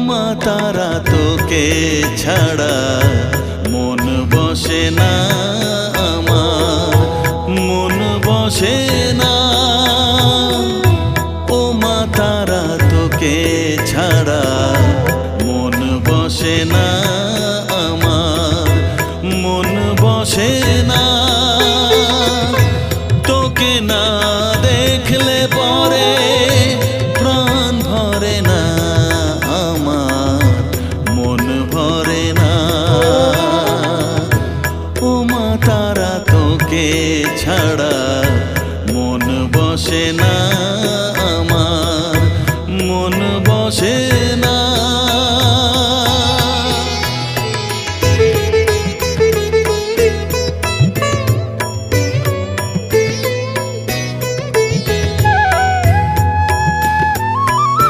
মা তারা তোকে ছাড়া মন বসে না আমার, মন বসে না। ও মা তারা তোকে ছাড়া মন বসে না আমার, মন বসে না। তোকে না দেখলে পরে প্রাণ ভরে না আমার, মন ভরে না। ও মা তারা তোকে ছাড়া মন বসে না আমার, মন বসে